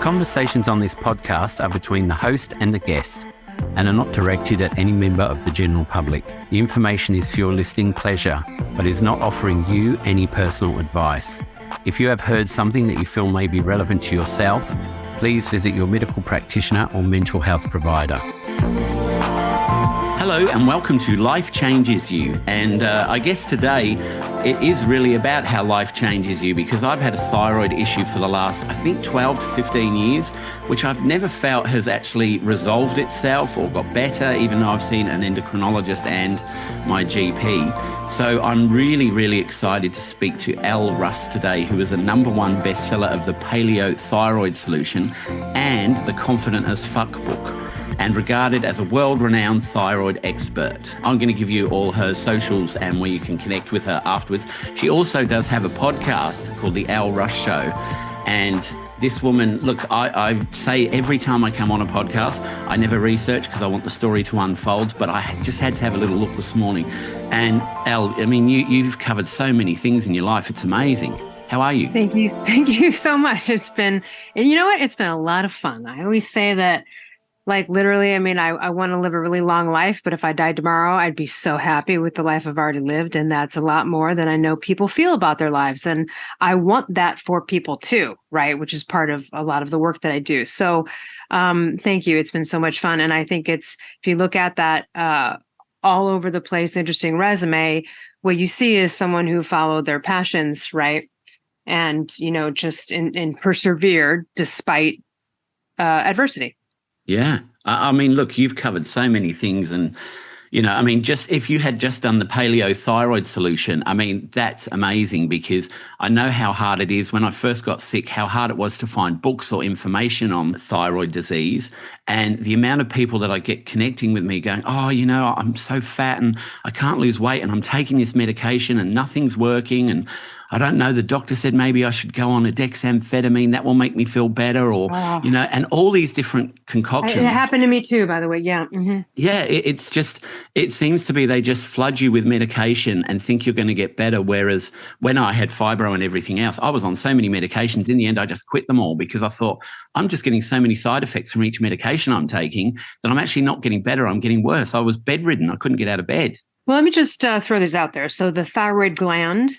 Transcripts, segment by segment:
conversations on this podcast are between the host and the guest and are not directed at any member of the general public. The information is for your listening pleasure, but is not offering you any personal advice. If you have heard something that you feel may be relevant to yourself, please visit your medical practitioner or mental health provider. Hello and welcome to Life Changes You. And I guess today it is really about how life changes you, because I've had a thyroid issue for the last, 12 to 15 years, which I've never felt has actually resolved itself or got better, even though I've seen an endocrinologist and my GP. So I'm really, really excited to speak to Russ today, who is the #1 bestseller of the Paleo Thyroid Solution and the Confident as Fuck book, and regarded as a world-renowned thyroid expert. I'm going to give you all her socials and where you can connect with her afterwards. She also does have a podcast called The Russ Show. And this woman, look, I say every time I come on a podcast, I never research because I want the story to unfold, but I just had to have a little look this morning. And you've covered so many things in your life. It's amazing. How are you? Thank you so much. It's been, and you know what? It's been a lot of fun. I always say that, like, literally, I want to live a really long life, but if I died tomorrow, I'd be so happy with the life I've already lived. And that's a lot more than I know people feel about their lives. And I want that for people too, right? Which is part of a lot of the work that I do. So thank you. It's been so much fun. And I think if you look at that all over the place, interesting resume, what you see is someone who followed their passions, right? And, just and persevered despite adversity. Yeah. Look, you've covered so many things and, just if you had just done the Paleo Thyroid Solution, that's amazing, because I know how hard it is. When I first got sick, how hard it was to find books or information on thyroid disease, and the amount of people that I get connecting with me going, I'm so fat and I can't lose weight and I'm taking this medication and nothing's working, and I don't know, the doctor said maybe I should go on a dexamphetamine, that will make me feel better, or, and all these different concoctions. It happened to me too, by the way. Yeah. Mm-hmm. Yeah. It seems to be they just flood you with medication and think you're going to get better. Whereas when I had fibro and everything else, I was on so many medications. In the end, I just quit them all because I thought, I'm just getting so many side effects from each medication I'm taking that I'm actually not getting better. I'm getting worse. I was bedridden. I couldn't get out of bed. Well, let me just throw this out there. So the thyroid gland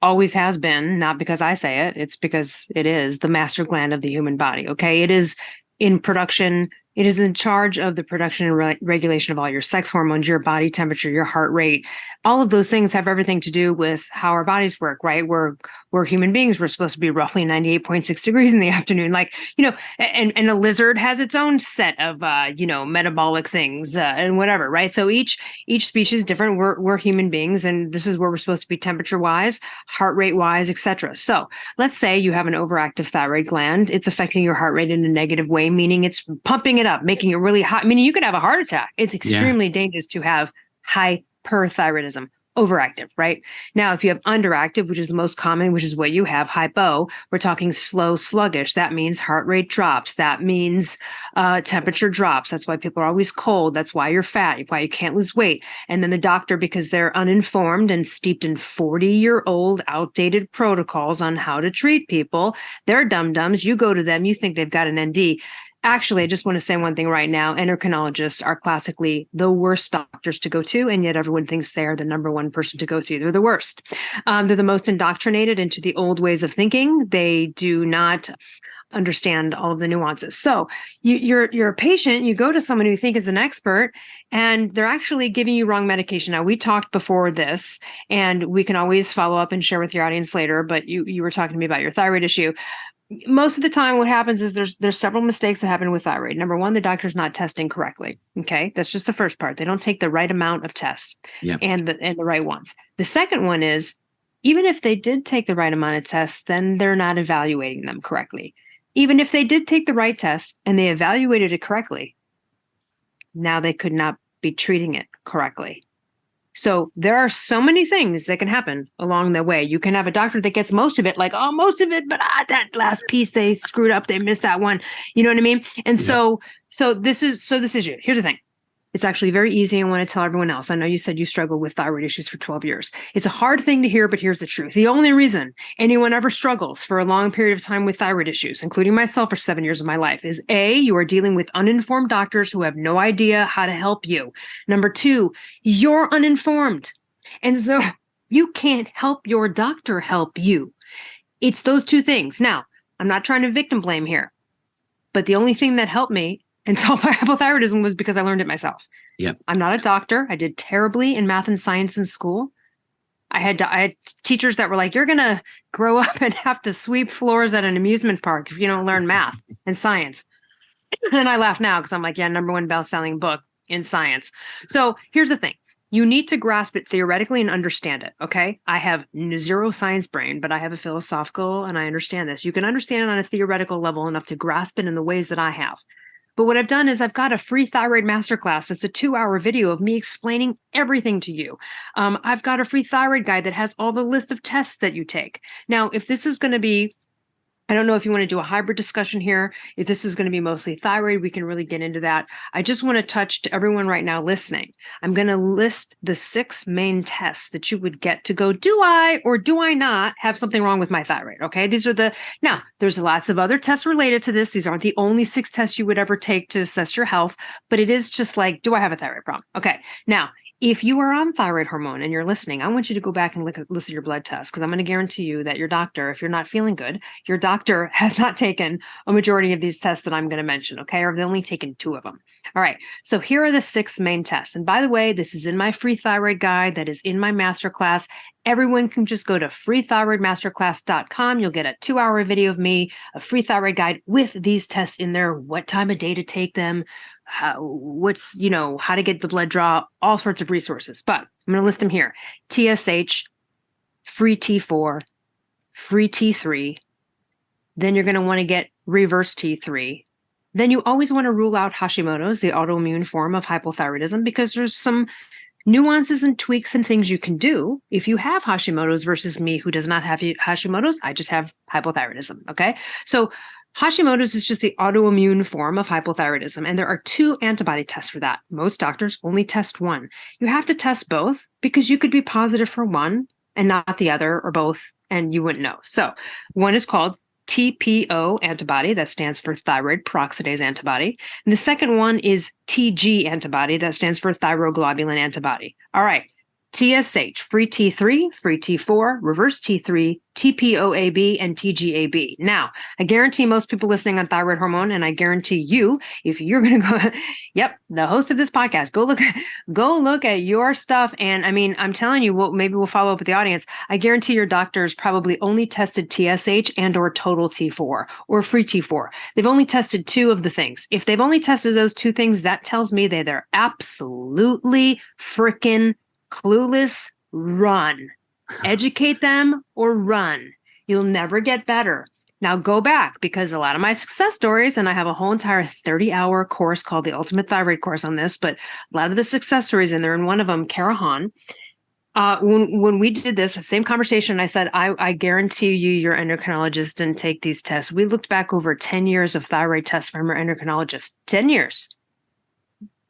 always has been, not because I say it, it's because it is the master gland of the human body. Okay. It is in production. It is in charge of the production and regulation of all your sex hormones, your body temperature, your heart rate. All of those things have everything to do with how our bodies work, right? We're human beings. We're supposed to be roughly 98.6 degrees in the afternoon. And a lizard has its own set of, metabolic things and whatever, right? So each species is different. We're human beings, and this is where we're supposed to be temperature wise, heart rate wise, etc. So let's say you have an overactive thyroid gland. It's affecting your heart rate in a negative way, meaning it's pumping it up, making it really hot, meaning you could have a heart attack. It's extremely dangerous to have hyperthyroidism, overactive, right? Now, if you have underactive, which is the most common, which is what you have, hypo, we're talking slow, sluggish. That means heart rate drops. That means temperature drops. That's why people are always cold. That's why you're fat. Why you can't lose weight. And then the doctor, because they're uninformed and steeped in 40-year-old outdated protocols on how to treat people, they're dum-dums. You go to them, you think they've got an ND. Actually, I just want to say one thing right now. Endocrinologists are classically the worst doctors to go to, and yet everyone thinks they're the #1 person to go to. They're the worst. They're the most indoctrinated into the old ways of thinking. They do not understand all of the nuances. So you're a patient, you go to someone who you think is an expert, and they're actually giving you wrong medication. Now, we talked before this, and we can always follow up and share with your audience later, but you were talking to me about your thyroid issue. Most of the time, what happens is there's several mistakes that happen with thyroid. #1, the doctor's not testing correctly. Okay, that's just the first part. They don't take the right amount of tests and the right ones. The second one is, even if they did take the right amount of tests, then they're not evaluating them correctly. Even if they did take the right test and they evaluated it correctly, now they could not be treating it correctly. So there are so many things that can happen along the way. You can have a doctor that gets most of it, most of it, but that last piece they screwed up, they missed that one. You know what I mean? And so this is you. Here's the thing. It's actually very easy. I want to tell everyone else. I know you said you struggled with thyroid issues for 12 years. It's a hard thing to hear, but here's the truth. The only reason anyone ever struggles for a long period of time with thyroid issues, including myself for 7 years of my life, is A, you are dealing with uninformed doctors who have no idea how to help you. Number two, you're uninformed. And so you can't help your doctor help you. It's those two things. Now, I'm not trying to victim blame here, but the only thing that helped me and solve my hypothyroidism was because I learned it myself. Yep. I'm not a doctor. I did terribly in math and science in school. I had teachers that were like, you're going to grow up and have to sweep floors at an amusement park if you don't learn math and science. And I laugh now because I'm like, yeah, #1 best-selling book in science. So here's the thing. You need to grasp it theoretically and understand it, okay? I have zero science brain, but I have a philosophical, and I understand this. You can understand it on a theoretical level enough to grasp it in the ways that I have. But what I've done is I've got a free thyroid masterclass. It's a 2-hour video of me explaining everything to you. I've got a free thyroid guide that has all the list of tests that you take. Now, if this is going to be, I don't know if you want to do a hybrid discussion here. If this is going to be mostly thyroid, we can really get into that. I just want to touch to everyone right now listening. I'm going to list the 6 main tests that you would get to go, do I or do I not have something wrong with my thyroid? Okay. Now there's lots of other tests related to this. These aren't the only 6 tests you would ever take to assess your health, but it is just like, do I have a thyroid problem? Okay. Now, if you are on thyroid hormone and you're listening, I want you to go back and list your blood tests, because I'm going to guarantee you that your doctor, if you're not feeling good, your doctor has not taken a majority of these tests that I'm going to mention, okay? Or they've only taken 2 of them. All right, so here are the 6 main tests. And by the way, this is in my free thyroid guide that is in my masterclass. Everyone can just go to freethyroidmasterclass.com. You'll get a 2-hour video of me, a free thyroid guide with these tests in there, what time of day to take them, how to get the blood draw, all sorts of resources. But I'm going to list them here. TSH, free T4, free T3. Then you're going to want to get reverse T3. Then you always want to rule out Hashimoto's, the autoimmune form of hypothyroidism, because there's some nuances and tweaks and things you can do if you have Hashimoto's versus me who does not have Hashimoto's. I just have hypothyroidism. Okay. So Hashimoto's is just the autoimmune form of hypothyroidism, and there are 2 antibody tests for that. Most doctors only test one. You have to test both because you could be positive for one and not the other, or both, and you wouldn't know. So one is called TPO antibody, that stands for thyroid peroxidase antibody. And the second one is TG antibody, that stands for thyroglobulin antibody. All right. TSH, free T3, free T4, reverse T3, TPOAB, and TGAB. Now, I guarantee most people listening on thyroid hormone, and I guarantee you, if you're going to go, yep, the host of this podcast, go look at your stuff. And I mean, I'm telling you, maybe we'll follow up with the audience. I guarantee your doctors probably only tested TSH and or total T4 or free T4. They've only tested 2 of the things. If they've only tested those 2 things, that tells me they're absolutely freaking clueless. Run. Educate them or run. You'll never get better. Now go back, because a lot of my success stories, and I have a whole entire 30-hour course called the Ultimate Thyroid Course on this, but a lot of the success stories in there, and one of them, Kara Hahn, when we did this, same conversation, I said, I guarantee you your endocrinologist didn't take these tests. We looked back over 10 years of thyroid tests from her endocrinologist. 10 years.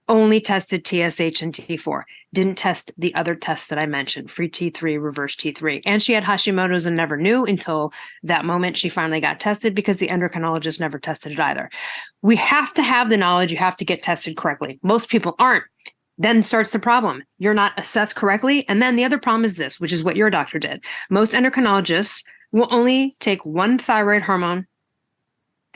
Only tested TSH and T4. Didn't test the other tests that I mentioned, free T3, reverse T3. And she had Hashimoto's and never knew until that moment she finally got tested, because the endocrinologist never tested it either. We have to have the knowledge. You have to get tested correctly. Most people aren't. Then starts the problem. You're not assessed correctly. And then the other problem is this, which is what your doctor did. Most endocrinologists will only take one thyroid hormone,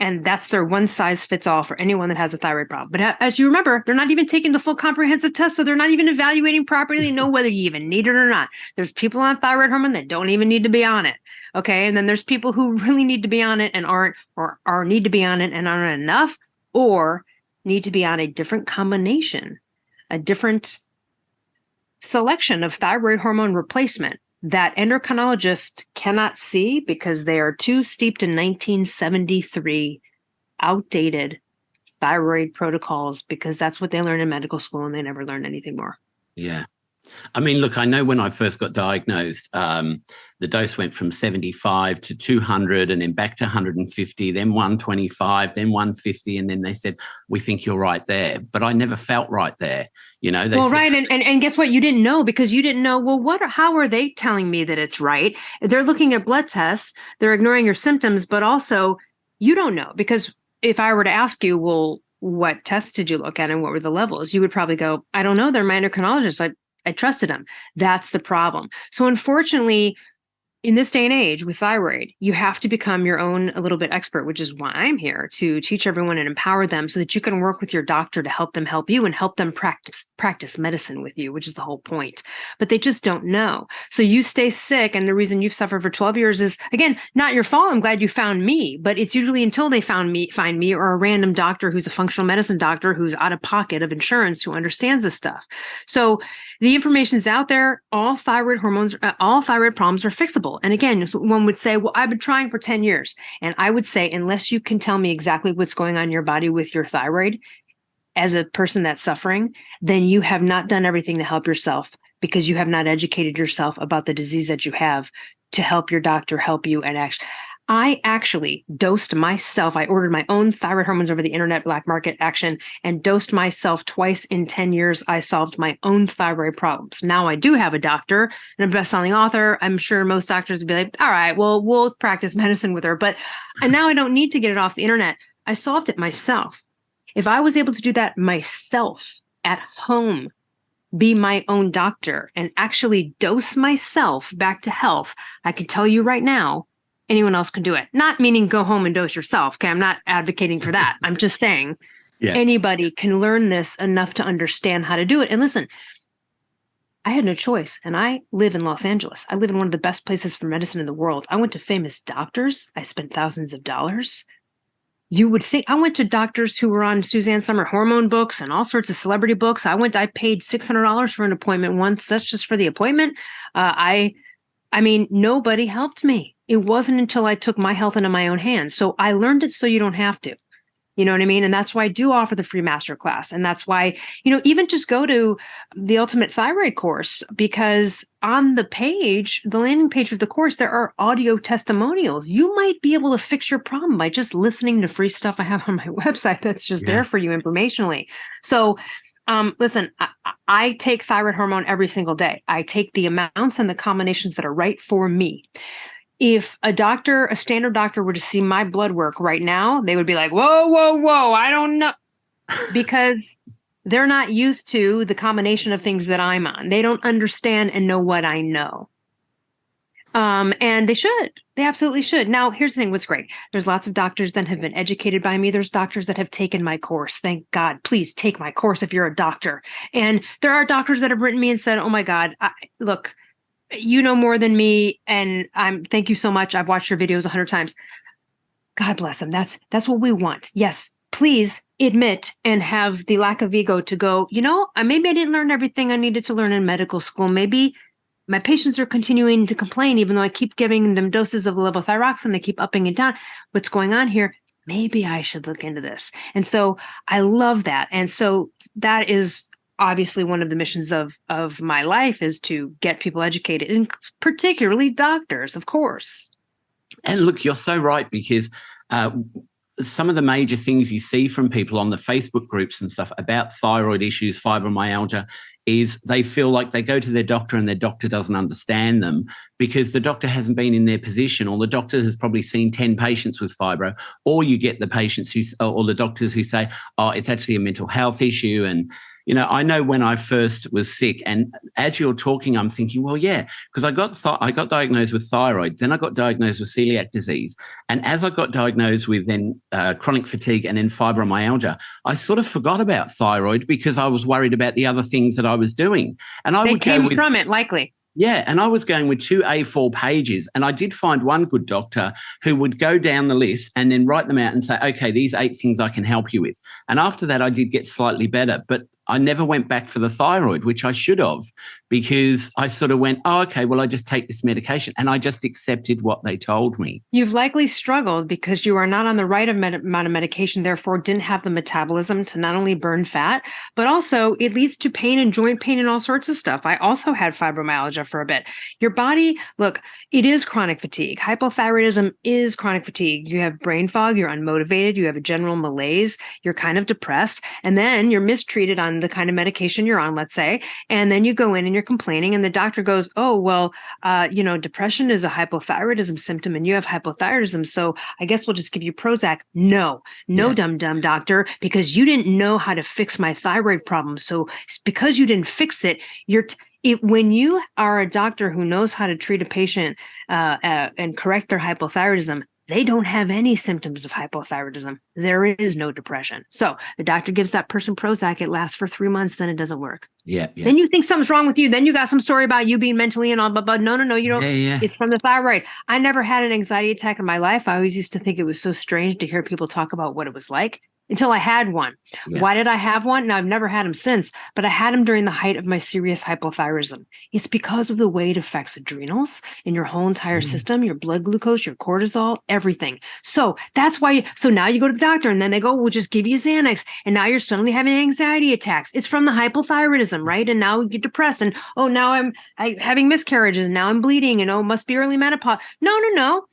and that's their one size fits all for anyone that has a thyroid problem. But as you remember, they're not even taking the full comprehensive test, so they're not even evaluating properly, know whether you even need it or not. There's people on thyroid hormone that don't even need to be on it. Okay. And then there's people who really need to be on it and aren't, or need to be on it and aren't enough, or need to be on a different combination, a different selection of thyroid hormone replacement that endocrinologists cannot see because they are too steeped in 1973 outdated thyroid protocols, because that's what they learn in medical school and they never learn anything more. Yeah. I mean, look, I know when I first got diagnosed, the dose went from 75 to 200 and then back to 150, then 125, then 150. And then they said, we think you're right there. But I never felt right there. You know, Well, right. And guess what? You didn't know because you didn't know, well, how are they telling me that it's right? They're looking at blood tests, they're ignoring your symptoms, but also you don't know because if I were to ask you, well, what tests did you look at and what were the levels? You would probably go, I don't know. They're my endocrinologist. I trusted them. That's the problem. So unfortunately, in this day and age with thyroid, you have to become your own a little bit expert, which is why I'm here to teach everyone and empower them so that you can work with your doctor to help them help you and help them practice medicine with you, which is the whole point. But they just don't know. So you stay sick. And the reason you've suffered for 12 years is, again, not your fault. I'm glad you found me, but it's usually until they find me or a random doctor who's a functional medicine doctor who's out of pocket of insurance who understands this stuff. So the information's out there. All thyroid problems are fixable. And again, one would say, well, I've been trying for 10 years. And I would say, unless you can tell me exactly what's going on in your body with your thyroid as a person that's suffering, then you have not done everything to help yourself because you have not educated yourself about the disease that you have to help your doctor help you. And I actually dosed myself. I ordered my own thyroid hormones over the internet black market action and dosed myself twice in 10 years. I solved my own thyroid problems. Now I do have a doctor and a best-selling author. I'm sure most doctors would be like, all right, well, we'll practice medicine with her. But and now I don't need to get it off the internet. I solved it myself. If I was able to do that myself at home, be my own doctor and actually dose myself back to health, I can tell you right now, anyone else can do it. Not meaning go home and dose yourself. Okay. I'm not advocating for that. I'm just saying anybody can learn this enough to understand how to do it. And listen, I had no choice. And I live in Los Angeles. I live in one of the best places for medicine in the world. I went to famous doctors. I spent thousands of dollars. You would think I went to doctors who were on Suzanne Sommer hormone books and all sorts of celebrity books. I paid $600 for an appointment once. That's just for the appointment. I mean, nobody helped me. It wasn't until I took my health into my own hands. So I learned it so you don't have to. You know what I mean? And that's why I do offer the free masterclass. And that's why, even just go to the Ultimate Thyroid course, because on the page, the landing page of the course, there are audio testimonials. You might be able to fix your problem by just listening to free stuff I have on my website that's just there for you informationally. So listen, I take thyroid hormone every single day. I take the amounts and the combinations that are right for me. If a standard doctor were to see my blood work right now, they would be like, whoa, I don't know. Because they're not used to the combination of things that I'm on. They don't understand and know what I know. And they should. They absolutely should. Now, here's the thing. What's great. There's lots of doctors that have been educated by me. There's doctors that have taken my course. Thank God. Please take my course if you're a doctor. And there are doctors that have written me and said, oh my God, look, you know more than me. And thank you so much. I've watched your videos 100 times. God bless them. That's what we want. Yes. Please admit and have the lack of ego to go, maybe I didn't learn everything I needed to learn in medical school. Maybe my patients are continuing to complain, even though I keep giving them doses of levothyroxine. They keep upping it down. What's going on here? Maybe I should look into this. And so I love that. And so that is obviously one of the missions of my life is to get people educated, and particularly doctors, of course. And look, you're so right, because some of the major things you see from people on the Facebook groups and stuff about thyroid issues, fibromyalgia, is they feel like they go to their doctor and their doctor doesn't understand them because the doctor hasn't been in their position, or the doctor has probably seen 10 patients with fibro, or you get the patients or the doctors who say, oh, it's actually a mental health issue. And I know when I first was sick, and as you're talking, I'm thinking, well, yeah, because I got diagnosed with thyroid, then I got diagnosed with celiac disease. And as I got diagnosed with then chronic fatigue and then fibromyalgia, I sort of forgot about thyroid because I was worried about the other things that I was doing. And they came from it, likely. Yeah, and I was going with 2 A4 pages, and I did find one good doctor who would go down the list and then write them out and say, okay, these 8 things I can help you with. And after that, I did get slightly better. But I never went back for the thyroid, which I should have, because I sort of went, oh, okay, well, I just take this medication, and I just accepted what they told me. You've likely struggled because you are not on the right amount of medication, therefore didn't have the metabolism to not only burn fat, but also it leads to pain and joint pain and all sorts of stuff. I also had fibromyalgia for a bit. Your body, look, it is chronic fatigue. Hypothyroidism is chronic fatigue. You have brain fog, you're unmotivated, you have a general malaise, you're kind of depressed, and then you're mistreated on the kind of medication you're on, let's say, and then you go in and you're complaining, and the doctor goes, oh, well, depression is a hypothyroidism symptom, and you have hypothyroidism, so I guess we'll just give you Prozac. No, Yeah. dumb doctor, because you didn't know how to fix my thyroid problem. So because you didn't fix it, when you are a doctor who knows how to treat a patient and correct their hypothyroidism, they don't have any symptoms of hypothyroidism. There is no depression. So the doctor gives that person Prozac. It lasts for 3 months, then it doesn't work. Yeah. Then you think something's wrong with you. Then you got some story about you being mentally and all, but no, you don't. Yeah. It's from the thyroid. I never had an anxiety attack in my life. I always used to think it was so strange to hear people talk about what it was like until I had one. Yeah. Why did I have one? Now, I've never had them since, but I had them during the height of my serious hypothyroidism. It's because of the way it affects adrenals and your whole entire system, your blood glucose, your cortisol, everything. So that's why. So now you go to the doctor and then they go, we'll just give you Xanax. And now you're suddenly having anxiety attacks. It's from the hypothyroidism, right? And now you get depressed and, oh, now I'm having miscarriages and now I'm bleeding and, oh, must be early menopause. No.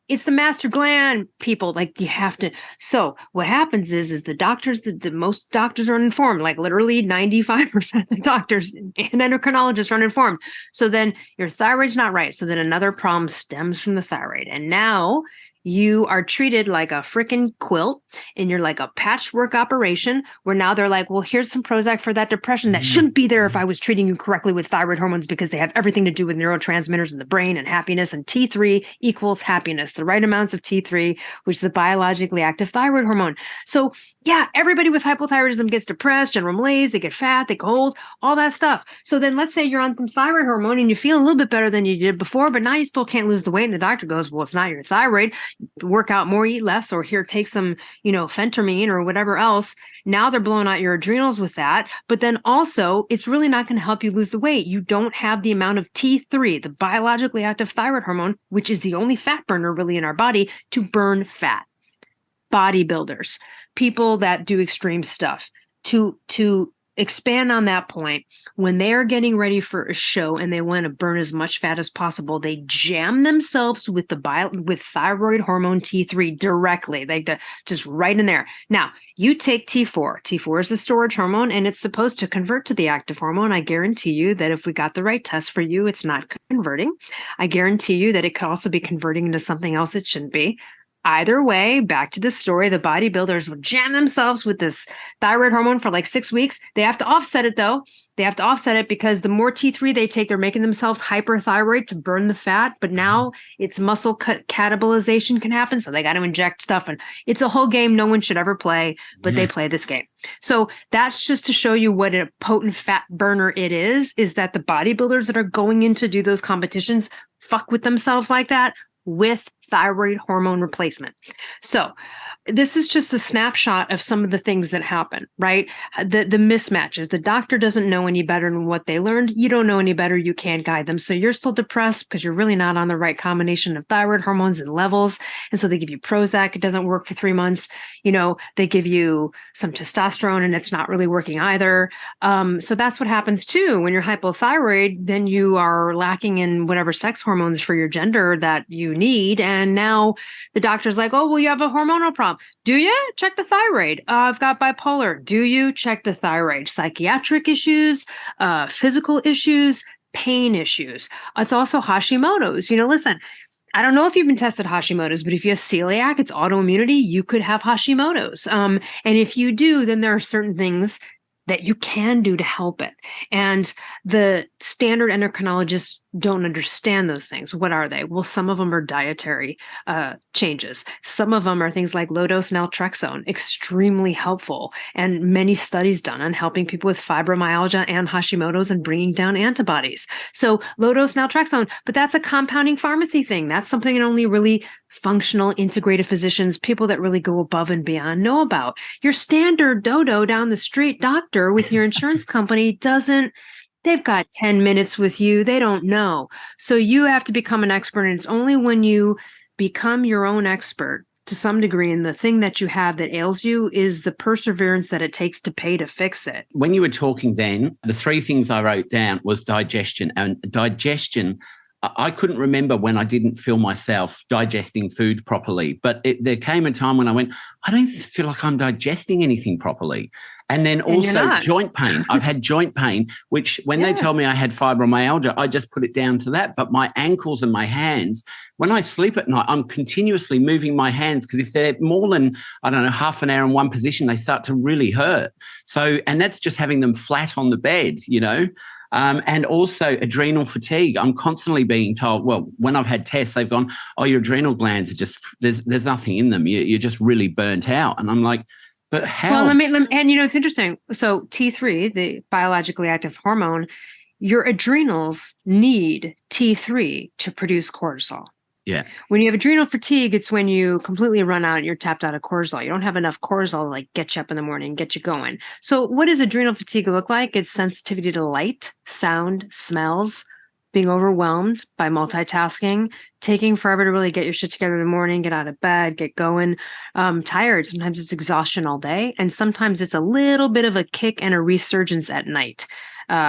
It's the master gland, people. Like, you have to. So what happens is the doctors, the most doctors are uninformed, like literally 95% of the doctors and endocrinologists are uninformed. So then your thyroid's not right. So then another problem stems from the thyroid. And now you are treated like a freaking quilt, and you're like a patchwork operation where now they're like, well, here's some Prozac for that depression that shouldn't be there if I was treating you correctly with thyroid hormones, because they have everything to do with neurotransmitters in the brain and happiness, and T3 equals happiness, the right amounts of T3, which is the biologically active thyroid hormone. So yeah, everybody with hypothyroidism gets depressed, general malaise, they get fat, they get old, all that stuff. So then let's say you're on some thyroid hormone and you feel a little bit better than you did before, but now you still can't lose the weight. And the doctor goes, well, it's not your thyroid. Work out more, eat less, or here, take some, phentermine or whatever else. Now they're blowing out your adrenals with that. But then also, it's really not going to help you lose the weight. You don't have the amount of T3, the biologically active thyroid hormone, which is the only fat burner really in our body, to burn fat. Bodybuilders, people that do extreme stuff, to expand on that point, when they are getting ready for a show and they want to burn as much fat as possible, they jam themselves with with thyroid hormone T3 directly, just right in there. Now, you take T4. T4 is the storage hormone, and it's supposed to convert to the active hormone. I guarantee you that if we got the right test for you, it's not converting. I guarantee you that it could also be converting into something else it shouldn't be. Either way, back to the story, the bodybuilders will jam themselves with this thyroid hormone for like 6 weeks. They have to offset it, though. They have to offset it because the more T3 they take, they're making themselves hyperthyroid to burn the fat. But now it's muscle catabolization can happen. So they got to inject stuff. And it's a whole game no one should ever play, but they play this game. So that's just to show you what a potent fat burner it is that the bodybuilders that are going in to do those competitions fuck with themselves like that with thyroid hormone replacement. So this is just a snapshot of some of the things that happen, right? The mismatches. The doctor doesn't know any better than what they learned. You don't know any better. You can't guide them. So you're still depressed because you're really not on the right combination of thyroid hormones and levels. And so they give you Prozac. It doesn't work for 3 months. They give you some testosterone and it's not really working either. So that's what happens too. When you're hypothyroid, then you are lacking in whatever sex hormones for your gender that you need. And now the doctor's like, oh, well, you have a hormonal problem. Do you? Check the thyroid. I've got bipolar. Do you? Check the thyroid. Psychiatric issues, physical issues, pain issues. It's also Hashimoto's. Listen, I don't know if you've been tested Hashimoto's, but if you have celiac, it's autoimmunity, you could have Hashimoto's. And if you do, then there are certain things that you can do to help it. And the standard endocrinologist don't understand those things. What are they? Well, some of them are dietary changes. Some of them are things like low-dose naltrexone, extremely helpful, and many studies done on helping people with fibromyalgia and Hashimoto's and bringing down antibodies. So low-dose naltrexone, but that's a compounding pharmacy thing. That's something that only really functional integrative physicians, people that really go above and beyond, know about. Your standard dodo down the street doctor with your insurance company doesn't. They've got 10 minutes with you. They don't know. So you have to become an expert. And it's only when you become your own expert to some degree, and the thing that you have that ails you is the perseverance that it takes to pay to fix it. When you were talking then, the three things I wrote down was digestion. And digestion, I couldn't remember when I didn't feel myself digesting food properly. But there came a time when I went, I don't feel like I'm digesting anything properly. And then also joint pain. I've had joint pain, which when they told me I had fibromyalgia, I just put it down to that. But my ankles and my hands, when I sleep at night, I'm continuously moving my hands because if they're more than, I don't know, half an hour in one position, they start to really hurt. So, and that's just having them flat on the bed, you know. And also adrenal fatigue. I'm constantly being told, well, when I've had tests, they've gone, oh, your adrenal glands are just, there's nothing in them. You're just really burnt out. And I'm like, but how? Well, let me, and you know, it's interesting. So T3, the biologically active hormone, your adrenals need T3 to produce cortisol. Yeah. When you have adrenal fatigue, it's when you completely run out, you're tapped out of cortisol. You don't have enough cortisol to like get you up in the morning, get you going. So what does adrenal fatigue look like? It's sensitivity to light, sound, smells, being overwhelmed by multitasking, taking forever to really get your shit together in the morning, get out of bed, get going, tired. Sometimes it's exhaustion all day. And sometimes it's a little bit of a kick and a resurgence at night.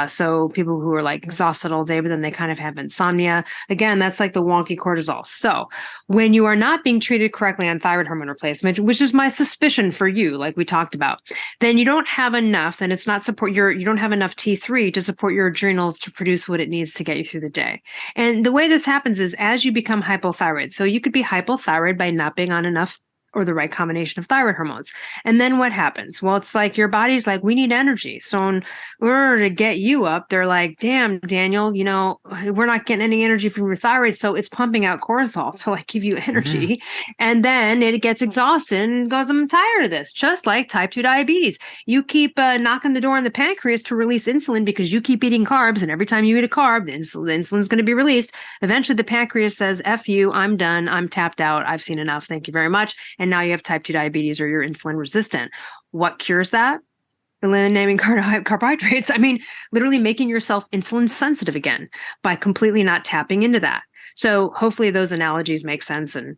So people who are like exhausted all day, but then they kind of have insomnia. Again, that's like the wonky cortisol. So when you are not being treated correctly on thyroid hormone replacement, which is my suspicion for you, like we talked about, then you don't have enough, and it's not you don't have enough T3 to support your adrenals to produce what it needs to get you through the day. And the way this happens is as you become hypothyroid. So you could be hypothyroid by not being on enough or the right combination of thyroid hormones. And then what happens? Well, it's like your body's like, we need energy. So in order to get you up, they're like, damn, Daniel, you know, we're not getting any energy from your thyroid. So it's pumping out cortisol to like give you energy. Mm-hmm. And then it gets exhausted and goes, I'm tired of this. Just like type 2 diabetes. You keep knocking the door on the pancreas to release insulin because you keep eating carbs. And every time you eat a carb, the insulin's going to be released. Eventually the pancreas says, F you, I'm done. I'm tapped out. I've seen enough. Thank you very much. And now you have type 2 diabetes or you're insulin resistant. What cures that? Eliminating carbohydrates. I mean, literally making yourself insulin sensitive again by completely not tapping into that. So hopefully those analogies make sense. And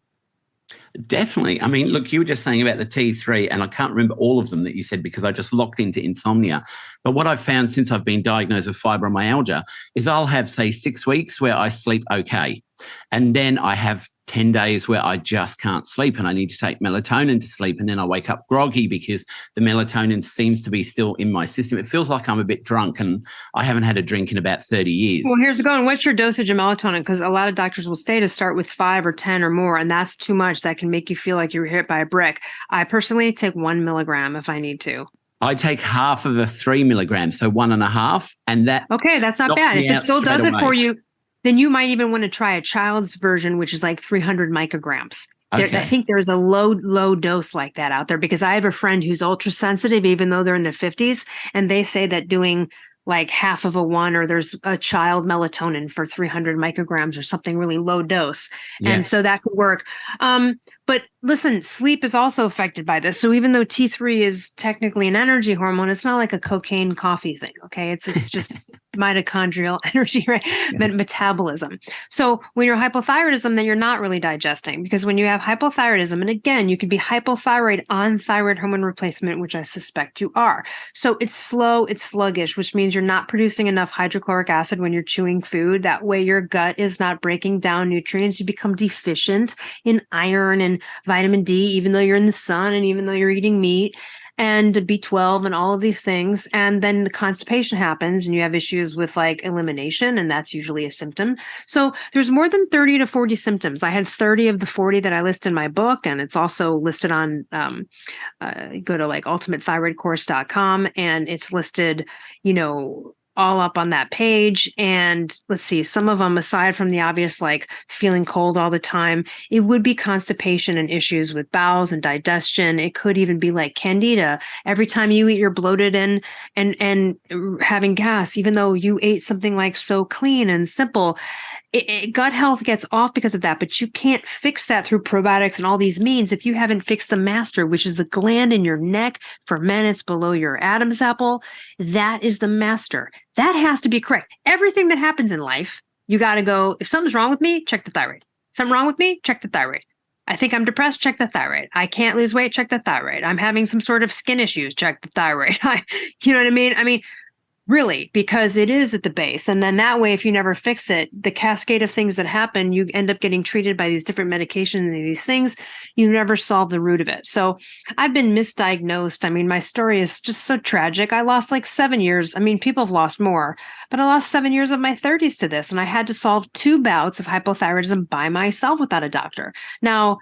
definitely. I mean, look, you were just saying about the T3, and I can't remember all of them that you said because I just locked into insomnia. But what I've found since I've been diagnosed with fibromyalgia is I'll have, say, 6 weeks where I sleep okay. And then I have 10 days where I just can't sleep and I need to take melatonin to sleep. And then I wake up groggy because the melatonin seems to be still in my system. It feels like I'm a bit drunk and I haven't had a drink in about 30 years. Well, here's the going. What's your dosage of melatonin? Because a lot of doctors will say to start with 5 or 10 or more, and that's too much. That can make you feel like you're hit by a brick. I personally take 1 milligram if I need to. I take half of a 3 milligrams, so 1.5. And that okay, that's not bad. If it still does it for you, then you might even want to try a child's version, which is like 300 micrograms. Okay. I think there's a low dose like that out there because I have a friend who's ultra sensitive, even though they're in their 50s. And they say that doing like half of a 1 or there's a child melatonin for 300 micrograms or something really low dose. Yeah. And so that could work. But listen, sleep is also affected by this. So even though T3 is technically an energy hormone, it's not like a cocaine coffee thing. Okay. It's just mitochondrial energy, right? Yeah. Metabolism. So when you're hypothyroidism, then you're not really digesting because when you have hypothyroidism, and again, you could be hypothyroid on thyroid hormone replacement, which I suspect you are. So it's slow, it's sluggish, which means you're not producing enough hydrochloric acid when you're chewing food. That way your gut is not breaking down nutrients. You become deficient in iron and vitamin D, even though you're in the sun and even though you're eating meat, and B12 and all of these things. And then the constipation happens and you have issues with like elimination, and that's usually a symptom. So there's more than 30 to 40 symptoms. I had 30 of the 40 that I list in my book, and it's also listed on, go to like ultimatethyroidcourse.com, and it's listed, you know, all up on that page. And let's see, some of them, aside from the obvious, like feeling cold all the time, it would be constipation and issues with bowels and digestion. It could even be like candida. Every time you eat, you're bloated and having gas, even though you ate something like so clean and simple. Gut health gets off because of that, but you can't fix that through probiotics and all these means if you haven't fixed the master, which is the gland in your neck. For men, it's below your Adam's apple. That is the master. That has to be correct. Everything that happens in life, you got to go, if something's wrong with me, check the thyroid. Something wrong with me, check the thyroid. I think I'm depressed, check the thyroid. I can't lose weight, check the thyroid. I'm having some sort of skin issues, check the thyroid. You know what I mean? I mean, really, because it is at the base. And then that way, if you never fix it, the cascade of things that happen, you end up getting treated by these different medications and these things, you never solve the root of it. So I've been misdiagnosed. I mean, my story is just so tragic. I lost like 7 years. I mean, people have lost more, but I lost 7 years of my 30s to this. And I had to solve 2 bouts of hypothyroidism by myself without a doctor. Now,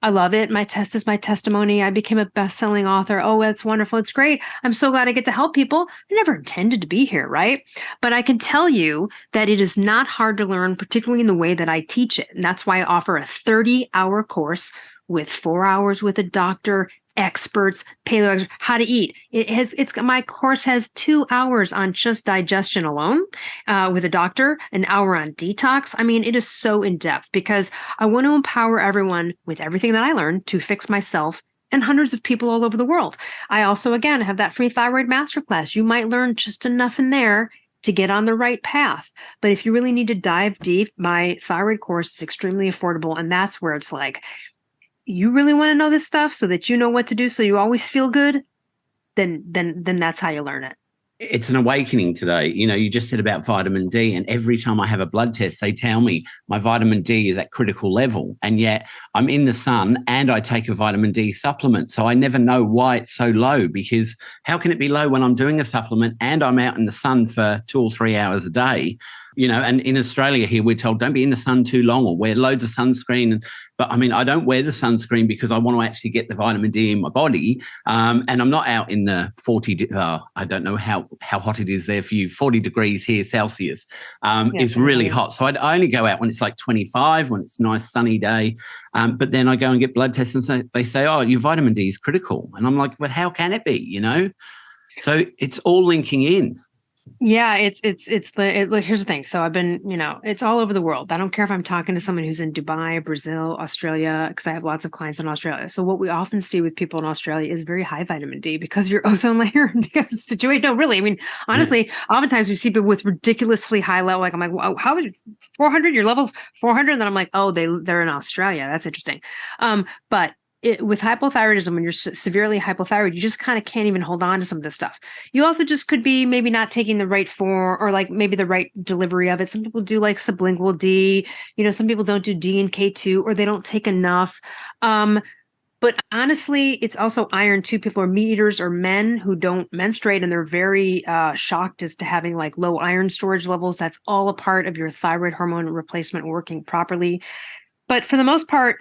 I love it. My test is my testimony. I became a best-selling author. Oh, that's wonderful. It's great. I'm so glad I get to help people. I never intended to be here, right? But I can tell you that it is not hard to learn, particularly in the way that I teach it. And that's why I offer a 30-hour course with 4 hours with a doctor, experts, paleo, how to eat. My course has 2 hours on just digestion alone with a doctor, an hour on detox. I mean, it is so in depth because I want to empower everyone with everything that I learned to fix myself and hundreds of people all over the world. I also, again, have that free thyroid masterclass. You might learn just enough in there to get on the right path. But if you really need to dive deep, my thyroid course is extremely affordable. And that's where it's like, you really want to know this stuff so that you know what to do so you always feel good, then that's how you learn it. It's an awakening today. You know, you just said about vitamin D, and every time I have a blood test, they tell me my vitamin D is at critical level. And yet I'm in the sun and I take a vitamin D supplement. So I never know why it's so low, because how can it be low when I'm doing a supplement and I'm out in the sun for 2 or 3 hours a day? You know, and in Australia here, we're told don't be in the sun too long or wear loads of sunscreen. But I mean, I don't wear the sunscreen because I want to actually get the vitamin D in my body. And I'm not out in the 40, I don't know how hot it is there for you, 40 degrees here Celsius. It's really hot. So I only go out when it's like 25, when it's a nice sunny day. But then I go and get blood tests and they say, oh, your vitamin D is critical. And I'm like, but how can it be, you know? So it's all linking in. Yeah, here's the thing. So I've been, it's all over the world. I don't care if I'm talking to someone who's in Dubai, Brazil, Australia, because I have lots of clients in Australia. So what we often see with people in Australia is very high vitamin D because your ozone layer, because it's situated. No, really. I mean, honestly, oftentimes we see people with ridiculously high level. Like I'm like, wow, how is it 400? Your level's 400? And then I'm like, oh, they're in Australia. That's interesting. But with hypothyroidism, when you're severely hypothyroid, you just kind of can't even hold on to some of this stuff. You also just could be maybe not taking the right form or like maybe the right delivery of it. Some people do like sublingual D, some people don't do D and K2 or they don't take enough. But honestly, it's also iron too. People are meat eaters or men who don't menstruate and they're very shocked as to having like low iron storage levels. That's all a part of your thyroid hormone replacement working properly. But for the most part,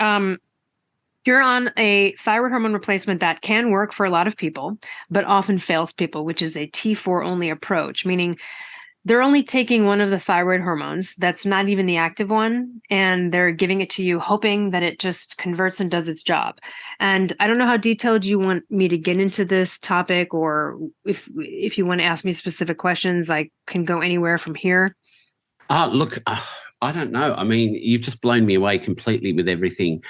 you're on a thyroid hormone replacement that can work for a lot of people, but often fails people, which is a T4 only approach, meaning they're only taking one of the thyroid hormones that's not even the active one, and they're giving it to you, hoping that it just converts and does its job. And I don't know how detailed you want me to get into this topic, or if you want to ask me specific questions, I can go anywhere from here. Look, I don't know. I mean, you've just blown me away completely with everything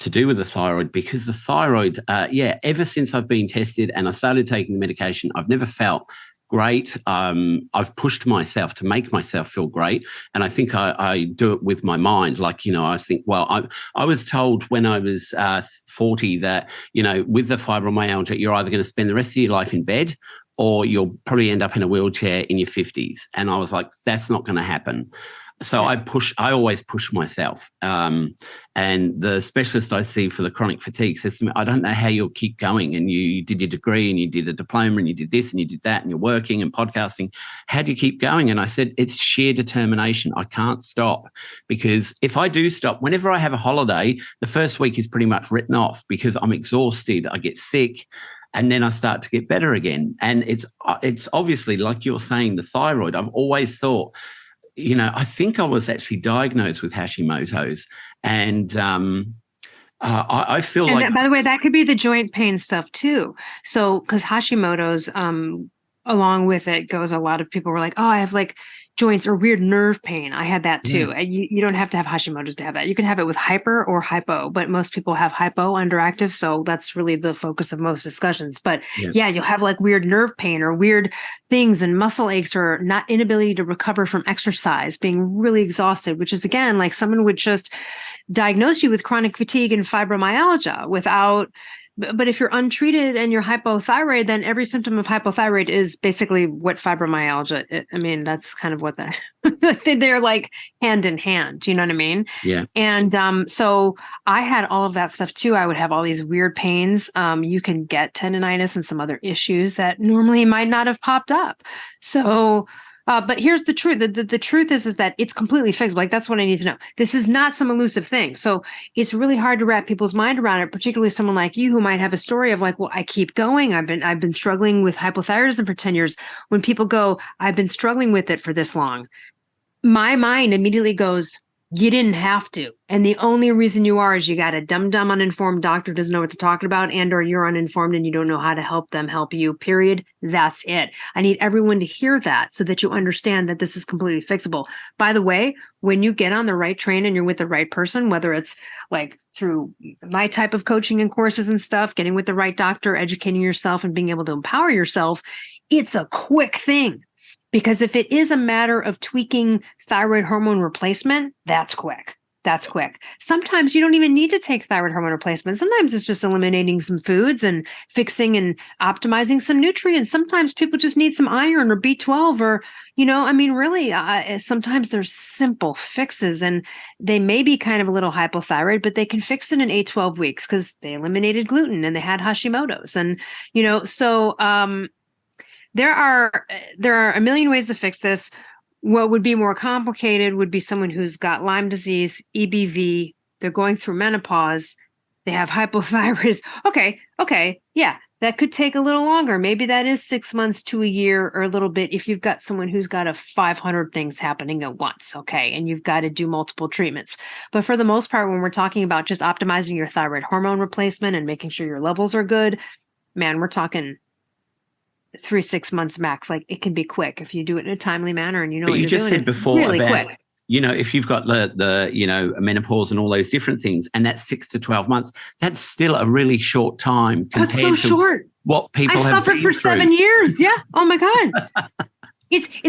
to do with the thyroid, because the thyroid, ever since I've been tested and I started taking the medication, I've never felt great. I've pushed myself to make myself feel great. And I think I do it with my mind. Like, I think, I was told when I was 40 that, with the fibromyalgia, you're either going to spend the rest of your life in bed or you'll probably end up in a wheelchair in your 50s. And I was like, that's not going to happen. So I always push myself. And the specialist I see for the chronic fatigue says to me, I don't know how you'll keep going. And you did your degree and you did a diploma and you did this and you did that and you're working and podcasting. How do you keep going? And I said, it's sheer determination. I can't stop, because if I do stop, whenever I have a holiday, the first week is pretty much written off because I'm exhausted. I get sick. and then I start to get better again. And it's obviously, like you're saying, the thyroid. I've always thought, I think I was actually diagnosed with Hashimoto's, and I feel And like, by the way, that could be the joint pain stuff too. So, because Hashimoto's, along with it goes a lot of people were like, oh, I have like joints or weird nerve pain. I had that too. yeah, And you don't have to have Hashimoto's to have that. You can have it with hyper or hypo, but most people have hypo, underactive. So that's really the focus of most discussions. But yeah, yeah, you'll have like weird nerve pain or weird things and muscle aches or not inability to recover from exercise, being really exhausted, which is again, like someone would just diagnose you with chronic fatigue and fibromyalgia without. But if you're untreated and you're hypothyroid, then every symptom of hypothyroid is basically what fibromyalgia. I mean, that's kind of what that they're like hand in hand. Do you know what I mean? yeah. And so I had all of that stuff too. I would have all these weird pains. You can get tendonitis and some other issues that normally might not have popped up. So but here's the truth. The truth is that it's completely fixable. Like, that's what I need to know. This is not some elusive thing. So it's really hard to wrap people's mind around it, particularly someone like you who might have a story of like, well, I keep going. I've been struggling with hypothyroidism for 10 years. When people go, I've been struggling with it for this long, my mind immediately goes, you didn't have to. And the only reason you are is you got a dumb, uninformed doctor doesn't know what they're talking about, and or you're uninformed and you don't know how to help them help you, period. That's it. I need everyone to hear that so that you understand that this is completely fixable. By the way, when you get on the right train and you're with the right person, whether it's like through my type of coaching and courses and stuff, getting with the right doctor, educating yourself and being able to empower yourself, it's a quick thing. Because if it is a matter of tweaking thyroid hormone replacement, that's quick. That's quick. Sometimes you don't even need to take thyroid hormone replacement. Sometimes it's just eliminating some foods and fixing and optimizing some nutrients. Sometimes people just need some iron or B12 or, really, sometimes there's simple fixes and they may be kind of a little hypothyroid, but they can fix it in 8-12 weeks because they eliminated gluten and they had Hashimoto's. And, there are a million ways to fix this. What would be more complicated would be someone who's got Lyme disease, EBV, they're going through menopause, they have hypothyroidism. Okay, yeah, that could take a little longer. Maybe that is 6 months to a year or a little bit if you've got someone who's got 500 things happening at once, okay, and you've got to do multiple treatments. But for the most part, when we're talking about just optimizing your thyroid hormone replacement and making sure your levels are good, man, we're talking 3-6 months max. Like, it can be quick if you do it in a timely manner and But what you you're just doing. said before really about, quick. if you've got the menopause and all those different things, and that's 6 to 12 months, that's still a really short time compared That's so to short. what people I have suffered been for through. 7 years. Yeah. Oh my God.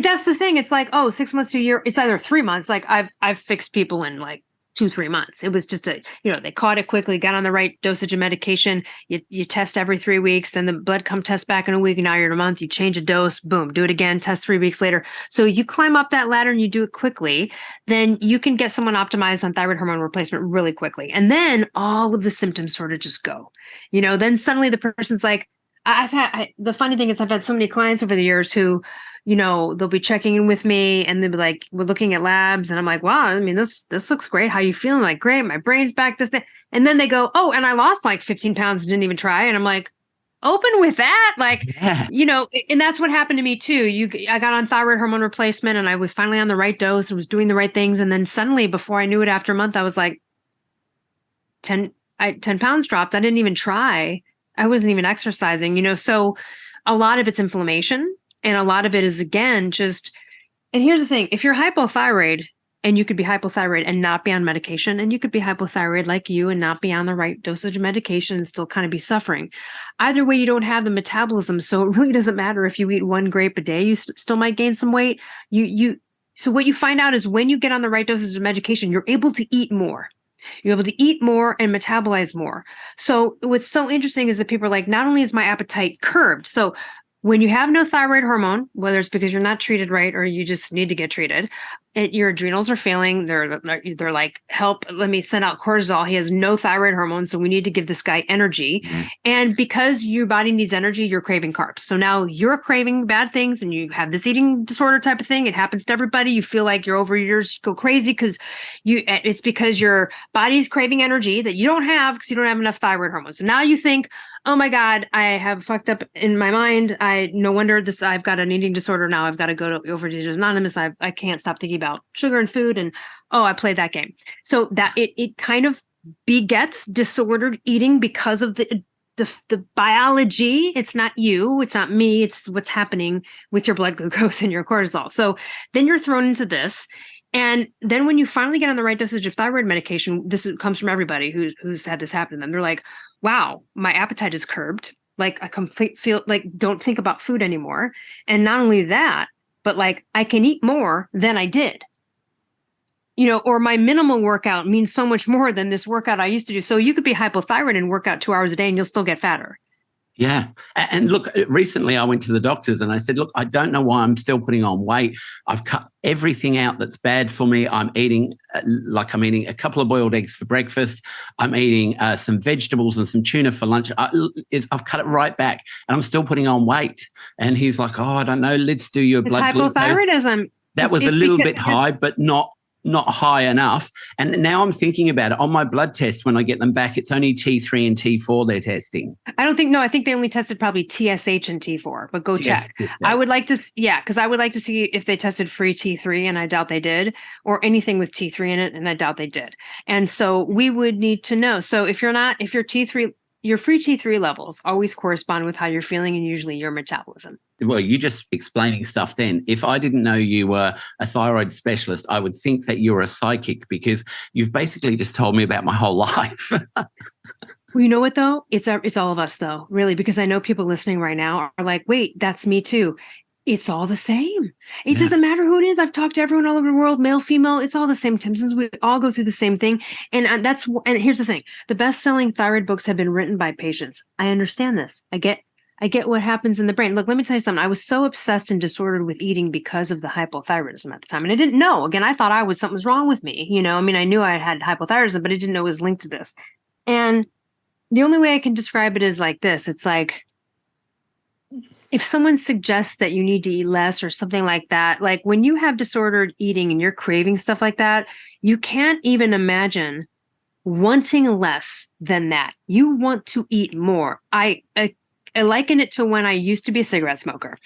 That's the thing. It's like, 6 months to a year. It's either 3 months. Like I've fixed people in like 2-3 months. It was just they caught it quickly, got on the right dosage of medication. You test every 3 weeks, then the blood come test back in a week, and now you're in a month. You change a dose, boom, do it again, test 3 weeks later. So you climb up that ladder and you do it quickly, then you can get someone optimized on thyroid hormone replacement really quickly. And then all of the symptoms sort of just go, then suddenly the person's like, the funny thing is I've had so many clients over the years who, they'll be checking in with me and they'll be like, we're looking at labs. And I'm like, wow, I mean, this looks great. How you feeling? Like, great. My brain's back, this, that. And then they go, oh, and I lost like 15 pounds and didn't even try. And I'm like, open with that. Like, Yeah. And that's what happened to me too. I got on thyroid hormone replacement and I was finally on the right dose and was doing the right things. And then suddenly, before I knew it, after a month, I was like 10 pounds dropped. I didn't even try. I wasn't even exercising, so a lot of it's inflammation. And a lot of it is, again, and here's the thing, if you're hypothyroid, and you could be hypothyroid and not be on medication, and you could be hypothyroid like you and not be on the right dosage of medication and still kind of be suffering. Either way, you don't have the metabolism. So it really doesn't matter if you eat 1 grape a day, you still might gain some weight. So what you find out is when you get on the right dosage of medication, you're able to eat more. You're able to eat more and metabolize more. So what's so interesting is that people are like, not only is my appetite curbed, so when you have no thyroid hormone, whether it's because you're not treated right or you just need to get treated, your adrenals are failing. They're like, help, let me send out cortisol. He has no thyroid hormone, so we need to give this guy energy. And because your body needs energy, you're craving carbs. So now you're craving bad things and you have this eating disorder type of thing. It happens to everybody. You feel like your ovaries go crazy because it's because your body's craving energy that you don't have because you don't have enough thyroid hormone. So now you think, oh my God, I have fucked up in my mind. No wonder I've got an eating disorder now. I've got to go to Overeaters Anonymous. I can't stop thinking about sugar and food. And I played that game. So that it kind of begets disordered eating because of the biology. It's not you, it's not me, it's what's happening with your blood glucose and your cortisol. So then you're thrown into this. And then when you finally get on the right dosage of thyroid medication, comes from everybody who's had this happen to them. They're like, wow, my appetite is curbed. Like I feel like don't think about food anymore. And not only that, but like I can eat more than I did. Or my minimal workout means so much more than this workout I used to do. So you could be hypothyroid and work out 2 hours a day and you'll still get fatter. Yeah. And look, recently I went to the doctors and I said, look, I don't know why I'm still putting on weight. I've cut everything out that's bad for me. I'm eating a couple of boiled eggs for breakfast. I'm eating some vegetables and some tuna for lunch. I've cut it right back and I'm still putting on weight. And he's like, oh, I don't know. Let's do your blood glucose. Hypothyroidism. That was a little bit high, but not high enough. And now I'm thinking about it on my blood test. When I get them back, it's only T3 and T4 they're testing. I think they only tested probably TSH and T4, but go check. Yes. I would like to, because I would like to see if they tested free T3, and I doubt they did, or anything with T3 in it, and I doubt they did. And so we would need to know. So if your T3, your free T3 levels always correspond with how you're feeling and usually your metabolism. Well, you just explaining stuff then. If I didn't know you were a thyroid specialist, I would think that you're a psychic because you've basically just told me about my whole life. Well, you know what, though? It's all of us, though, really, because I know people listening right now are like, wait, that's me, too. It's all the same. It doesn't matter who it is. I've talked to everyone all over the world, male, female. It's all the same symptoms. We all go through the same thing. And here's the thing. The best-selling thyroid books have been written by patients. I understand this. I get what happens in the brain. Look, let me tell you something. I was so obsessed and disordered with eating because of the hypothyroidism at the time. And I didn't know. Again, I thought something was wrong with me. I knew I had hypothyroidism, but I didn't know it was linked to this. And the only way I can describe it is like this. It's like, if someone suggests that you need to eat less or something like that, like when you have disordered eating and you're craving stuff like that, you can't even imagine wanting less than that. You want to eat more. I liken it to when I used to be a cigarette smoker.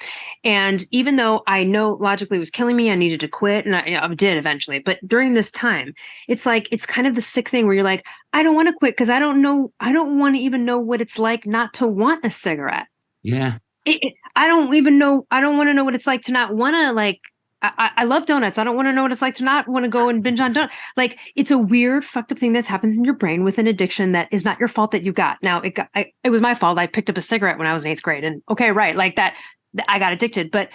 And even though I know logically it was killing me, I needed to quit, and I did eventually. But during this time, it's kind of the sick thing where you're like, I don't want to quit because I don't want to even know what it's like not to want a cigarette. Yeah. I don't even know. I don't want to know what it's like to not want to I love donuts. I don't want to know what it's like to not want to go and binge on donuts. Like it's a weird fucked up thing that happens in your brain with an addiction that is not your fault that you got. Now it was my fault. I picked up a cigarette when I was in 8th grade and okay, right. Like that, I got addicted, but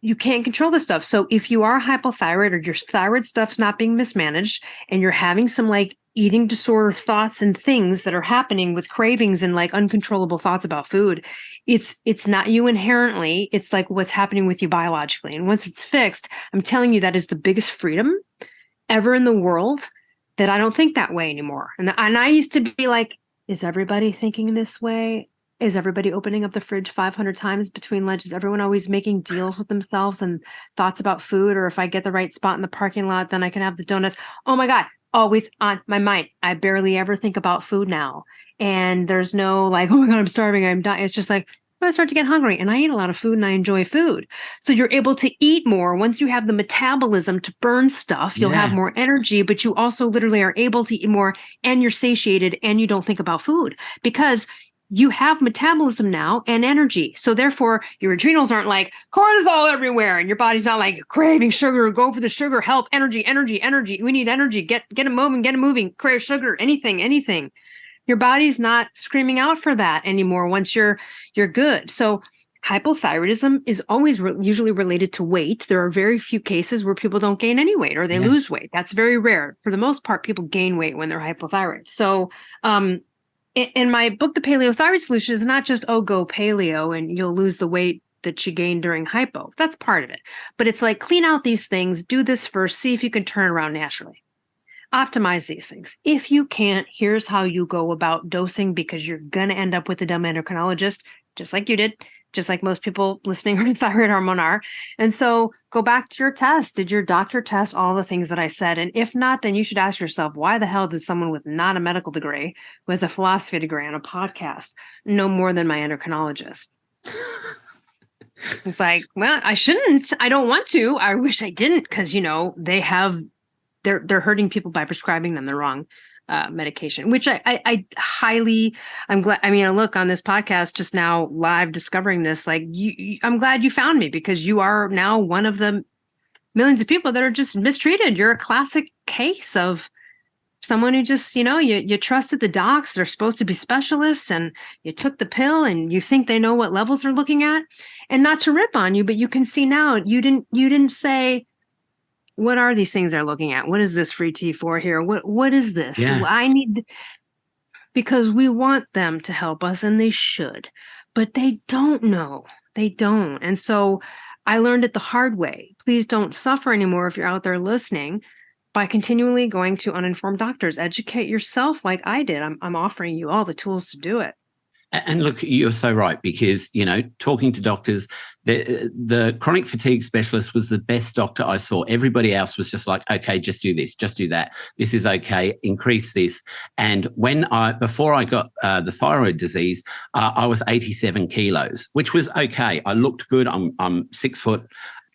you can't control this stuff. So if you are hypothyroid or your thyroid stuff's not being mismanaged and you're having some eating disorder thoughts and things that are happening with cravings and uncontrollable thoughts about food, it's not you inherently. It's what's happening with you biologically. And once it's fixed, I'm telling you, that is the biggest freedom ever in the world, that I don't think that way anymore. And I used to be like, is everybody thinking this way? Is everybody opening up the fridge 500 times between lunches? Is everyone always making deals with themselves and thoughts about food? Or if I get the right spot in the parking lot, then I can have the donuts. Oh my God. Always on my mind. I barely ever think about food now. And there's no oh my God, I'm starving, I'm dying. It's just I start to get hungry and I eat a lot of food and I enjoy food. So you're able to eat more. Once you have the metabolism to burn stuff, you'll have more energy, but you also literally are able to eat more and you're satiated and you don't think about food because you have metabolism now and energy. So therefore your adrenals aren't cortisol everywhere and your body's not craving sugar, go for the sugar, help, energy. We need energy. Get it moving, crave sugar, anything. Your body's not screaming out for that anymore once you're good. So hypothyroidism is always usually related to weight. There are very few cases where people don't gain any weight or they lose weight. That's very rare. For the most part, people gain weight when they're hypothyroid. So, in my book, The Paleo Thyroid Solution, is not just, oh, go paleo and you'll lose the weight that you gained during hypo. That's part of it. But it's like, clean out these things, do this first, see if you can turn around naturally. Optimize these things. If you can't, here's how you go about dosing, because you're going to end up with a dumb endocrinologist, just like you did, just like most people listening to thyroid hormone are. And so go back to your test. Did your doctor test all the things that I said? And if not, then you should ask yourself, why the hell did someone with not a medical degree, who has a philosophy degree on a podcast, know more than my endocrinologist? It's like, well, I shouldn't. I don't want to. I wish I didn't, because, they're hurting people by prescribing them the wrong medication, which I highly, I'm glad. I mean, I look on this podcast just now live discovering this, like I'm glad you found me, because you are now one of the millions of people that are just mistreated. You're a classic case of someone who just, you trusted the docs. They're supposed to be specialists, and you took the pill and you think they know what levels they're looking at. And not to rip on you, but you can see now you didn't say, what are these things they're looking at? What is this free T4 here? What is this? Yeah. I need, because we want them to help us, and they should, but they don't know. They don't. And so I learned it the hard way. Please don't suffer anymore if you're out there listening by continually going to uninformed doctors. Educate yourself like I did. I'm offering you all the tools to do it. And look, you're so right, because, talking to doctors, the chronic fatigue specialist was the best doctor I saw. Everybody else was just like, okay, just do this, just do that. This is okay, increase this. And before I got the thyroid disease, I was 87 kilos, which was okay. I looked good. I'm 6 foot.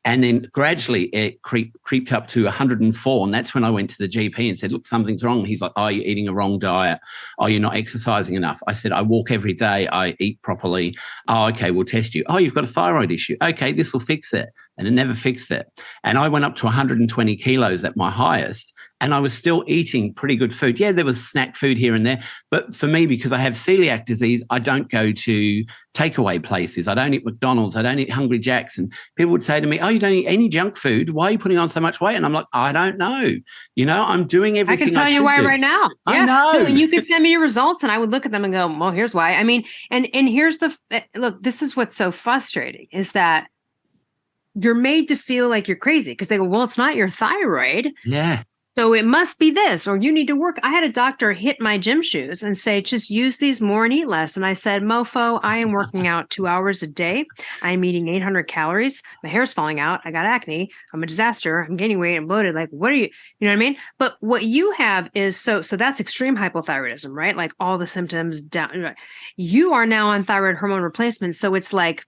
And then gradually it creeped up to 104. And that's when I went to the GP and said, look, something's wrong. He's like, oh, you're eating a wrong diet. Oh, you're not exercising enough. I said, I walk every day. I eat properly. Oh, okay, we'll test you. Oh, you've got a thyroid issue. Okay, this will fix it. And it never fixed it. And I went up to 120 kilos at my highest, and I was still eating pretty good food. Yeah, there was snack food here and there. But for me, because I have celiac disease, I don't go to takeaway places. I don't eat McDonald's. I don't eat Hungry Jack's. And people would say to me, oh, you don't eat any junk food. Why are you putting on so much weight? And I'm like, I don't know. I'm doing everything I can tell you why right now. I know. And you could send me your results, and I would look at them and go, well, here's why. I mean, and here's look, this is what's so frustrating, is that you're made to feel like you're crazy, because they go, well, it's not your thyroid. Yeah. So it must be this, or you need to work. I had a doctor hit my gym shoes and say, just use these more and eat less. And I said, mofo, I am working out 2 hours a day. I'm eating 800 calories. My hair's falling out. I got acne. I'm a disaster. I'm gaining weight. I'm bloated. Like, what are you know what I mean? But what you have is, so that's extreme hypothyroidism, right? Like all the symptoms down. You are now on thyroid hormone replacement. So it's like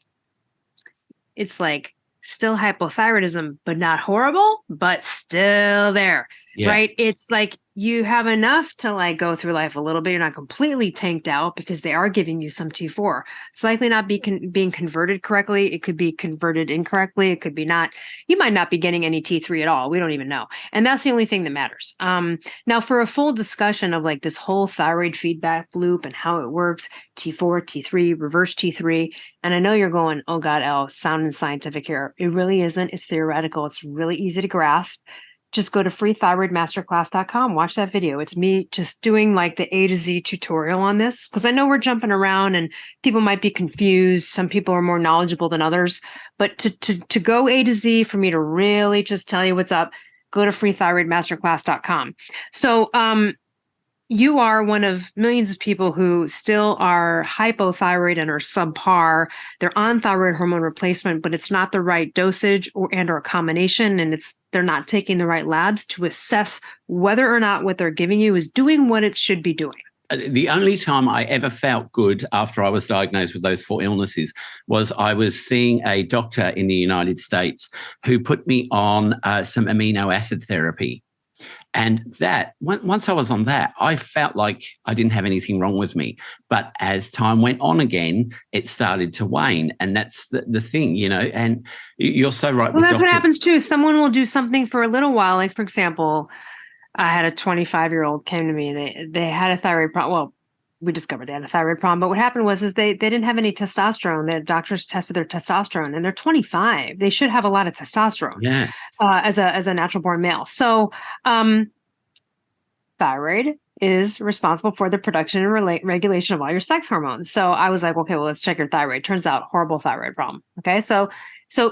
still hypothyroidism, but not horrible, but still there, right? It's like you have enough to like go through life a little bit. You're not completely tanked out, because they are giving you some T4. It's likely not being converted correctly. It could be converted incorrectly. It could be not. You might not be getting any T3 at all. We don't even know. And that's the only thing that matters. Now, for a full discussion of like this whole thyroid feedback loop and how it works, T4, T3, reverse T3. And I know you're going, oh God, Elle, sounding scientific here. It really isn't. It's theoretical. It's really easy to grasp. Just go to freethyroidmasterclass.com. Watch that video. It's me just doing like the A to Z tutorial on this, because I know we're jumping around and people might be confused. Some people are more knowledgeable than others. But to go A to Z, for me to really just tell you what's up, go to freethyroidmasterclass.com. So you are one of millions of people who still are hypothyroid and are subpar. They're on thyroid hormone replacement, but it's not the right dosage or a combination, and they're not taking the right labs to assess whether or not what they're giving you is doing what it should be doing. The only time I ever felt good after I was diagnosed with those 4 illnesses was I was seeing a doctor in the United States who put me on some amino acid therapy. And that, once I was on that, I felt like I didn't have anything wrong with me. But as time went on again, it started to wane. And that's the thing, and you're so right. Well, that's what happens too. Someone will do something for a little while. Like, for example, I had a 25-year-old came to me and they had a thyroid problem. Well, we discovered they had a thyroid problem. But what happened was they didn't have any testosterone. The doctors tested their testosterone, and they're 25. They should have a lot of testosterone as a natural born male. So thyroid is responsible for the production and regulation of all your sex hormones. So I was like, okay, well, let's check your thyroid. Turns out horrible thyroid problem. Okay. So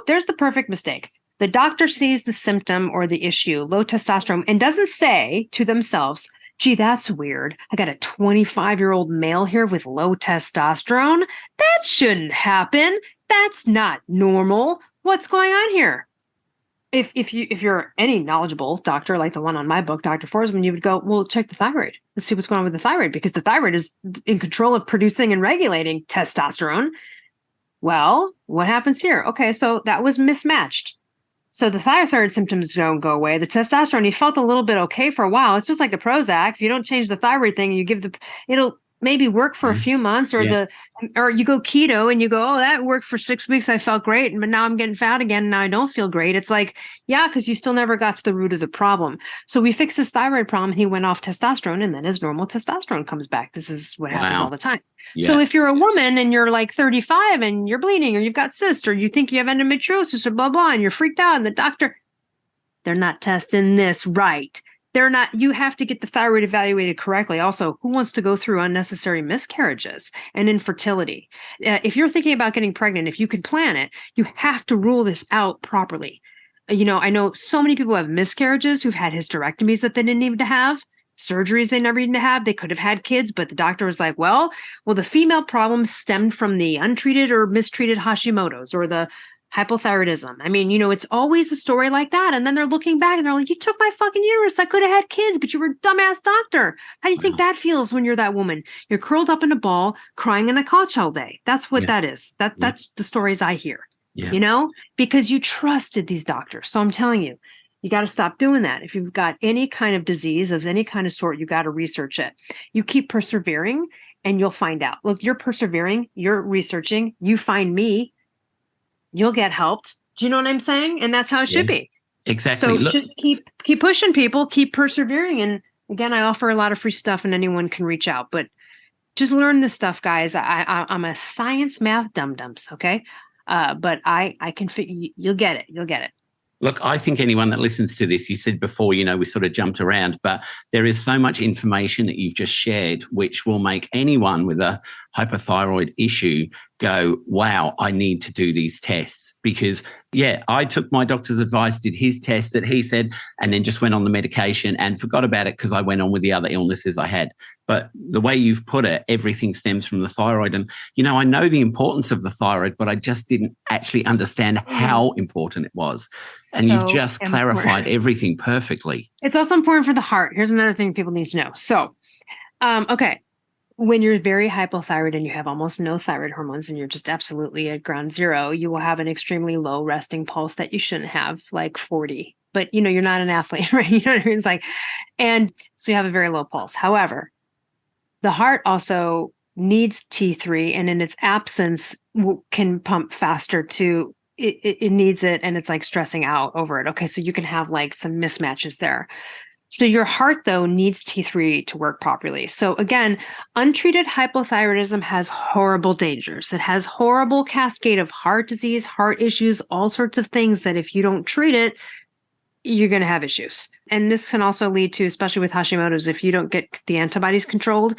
there's the perfect mistake. The doctor sees the symptom or the issue, low testosterone, and doesn't say to themselves, gee, that's weird. I got a 25-year-old male here with low testosterone. That shouldn't happen. That's not normal. What's going on here? If you're any knowledgeable doctor, like the one on my book, Dr. Forsman, you would go, well, check the thyroid. Let's see what's going on with the thyroid, because the thyroid is in control of producing and regulating testosterone. Well, what happens here? Okay, so that was mismatched. So the thyroid symptoms don't go away. The testosterone, you felt a little bit okay for a while. It's just like the Prozac. If you don't change the thyroid thing, you give it'll maybe work for a few months, or you go keto and you go, oh, that worked for 6 weeks. I felt great. But now I'm getting fat again. And now I don't feel great. It's like, yeah, because you still never got to the root of the problem. So we fixed his thyroid problem and he went off testosterone, and then his normal testosterone comes back. This is what happens all the time. Yeah. So if you're a woman and you're like 35 and you're bleeding, or you've got cysts, or you think you have endometriosis, or blah, blah, and you're freaked out, and the doctor, they're not testing this right. They're not, you have to get the thyroid evaluated correctly. Also, who wants to go through unnecessary miscarriages and infertility? If you're thinking about getting pregnant, if you can plan it, you have to rule this out properly. I know so many people have miscarriages who've had hysterectomies that they didn't need to have, surgeries they never needed to have. They could have had kids, but the doctor was like, well, the female problem stemmed from the untreated or mistreated Hashimoto's or the hypothyroidism. I mean, it's always a story like that. And then they're looking back and they're like, you took my fucking uterus. I could have had kids, but you were a dumbass doctor. How do you think that feels when you're that woman? You're curled up in a ball, crying in a couch all day. That's what that is. That's the stories I hear, because you trusted these doctors. So I'm telling you, you got to stop doing that. If you've got any kind of disease of any kind of sort, you got to research it. You keep persevering and you'll find out. Look, you're persevering, you're researching, you find me, you'll get helped. Do you know what I'm saying? And that's how it should be. Exactly. So just keep pushing people, keep persevering. And again, I offer a lot of free stuff and anyone can reach out, but just learn this stuff, guys. I'm a science math dum-dums. Okay. But I can fit, you'll get it. You'll get it. Look, I think anyone that listens to this, you said before, we sort of jumped around, but there is so much information that you've just shared, which will make anyone with a hypothyroid issue go, wow, I need to do these tests. Because, I took my doctor's advice, did his test that he said, and then just went on the medication and forgot about it because I went on with the other illnesses I had. But the way you've put it, everything stems from the thyroid. And, I know the importance of the thyroid, but I just didn't actually understand how important it was. And you've just clarified everything perfectly. It's also important for the heart. Here's another thing people need to know. So, okay. When you're very hypothyroid and you have almost no thyroid hormones and you're just absolutely at ground zero, you will have an extremely low resting pulse that you shouldn't have, like 40. But, you're not an athlete, right? You know what I mean? It's like, and so you have a very low pulse. However, the heart also needs T3, and in its absence can pump faster too. It needs it, and it's like stressing out over it. Okay, so you can have like some mismatches there. So your heart, though, needs T3 to work properly. So again, untreated hypothyroidism has horrible dangers. It has horrible cascade of heart disease, heart issues, all sorts of things that if you don't treat it, you're going to have issues. And this can also lead to, especially with Hashimoto's, if you don't get the antibodies controlled,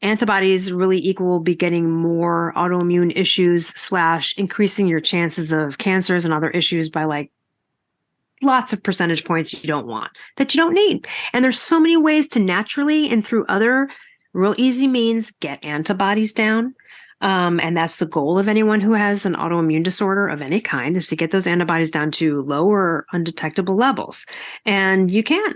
antibodies really equal be getting more autoimmune issues / increasing your chances of cancers and other issues by like lots of percentage points you don't want, that you don't need. And there's so many ways to naturally and through other real easy means get antibodies down. And that's the goal of anyone who has an autoimmune disorder of any kind, is to get those antibodies down to low or undetectable levels. And you can,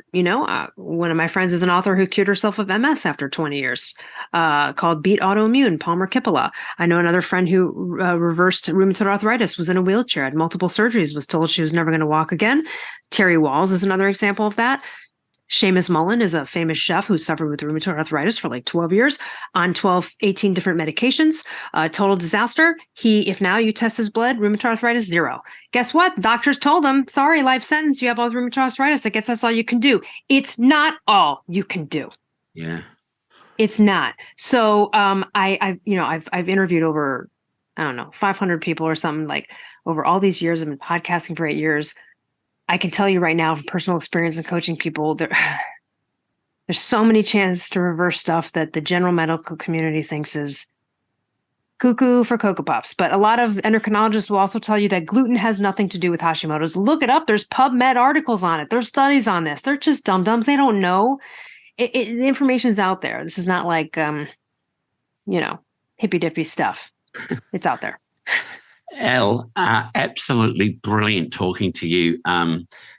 one of my friends is an author who cured herself of MS after 20 years, called Beat Autoimmune, Palmer Kippola. I know another friend who reversed rheumatoid arthritis, was in a wheelchair, had multiple surgeries, was told she was never going to walk again. Terry Walls is another example of that. Seamus Mullen is a famous chef who suffered with rheumatoid arthritis for like 12 years on 18 different medications. Total disaster. If now you test his blood, rheumatoid arthritis, 0. Guess what? Doctors told him, sorry, life sentence. You have all rheumatoid arthritis. I guess that's all you can do. It's not all you can do. Yeah. It's not. So I've interviewed over, 500 people or something, like over all these years. I've been podcasting for 8 years. I can tell you right now from personal experience and coaching people, There's so many chances to reverse stuff that the general medical community thinks is cuckoo for Cocoa Puffs. But a lot of endocrinologists will also tell you that gluten has nothing to do with Hashimoto's. Look it up. There's PubMed articles on it. There's studies on this. They're just dum-dums. They don't know. The information's out there. This is not like, hippy-dippy stuff. It's out there. Elle, absolutely brilliant talking to you.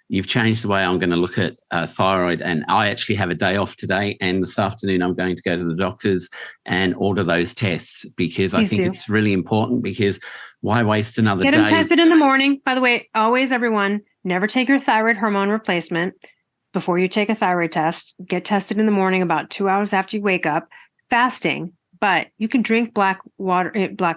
You've changed the way I'm going to look at thyroid, and I actually have a day off today, and this afternoon I'm going to go to the doctors and order those tests because I think it's really important, because why waste another day? Get them tested in the morning. By the way, always, everyone, never take your thyroid hormone replacement before you take a thyroid test. Get tested in the morning about 2 hours after you wake up, fasting, but you can drink black